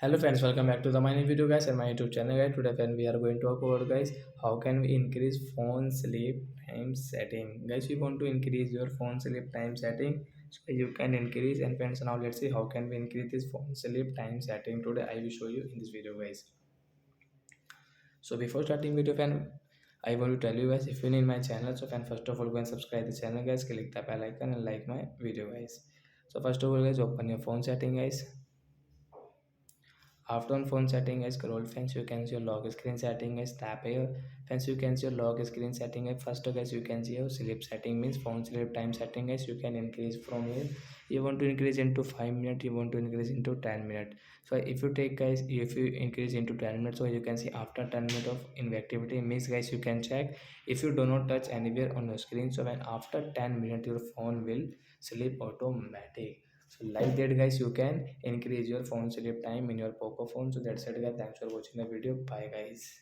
Hello friends, welcome back to the my new video guys and my YouTube channel guys. Today friend we are going to talk about guys how can we increase phone sleep time setting. Guys, we want to increase your phone sleep time setting so you can increase. And friends, now let's see how can we increase this phone sleep time setting. Today I will show you in this video guys. So before starting video fan, I want to tell you guys, if you're new in my channel, so fan, first of all go and subscribe the channel guys, click the bell icon and like my video guys. So first of all guys, open your phone setting guys. After on phone setting, as scroll fence, you can see your lock screen setting as tap here. Fence you can see your lock screen setting as first guys you can see your sleep setting means phone sleep time setting as you can increase from here. You want to increase into 5 minutes, you want to increase into 10 minutes. So if you take guys, if you increase into 10 minutes, so you can see after 10 minutes of inactivity means guys you can check if you do not touch anywhere on your screen. So when after 10 minutes your phone will sleep automatic. So like that guys, you can increase your phone sleep time in your Poco phone. So that's it guys, thanks for watching the video, bye guys.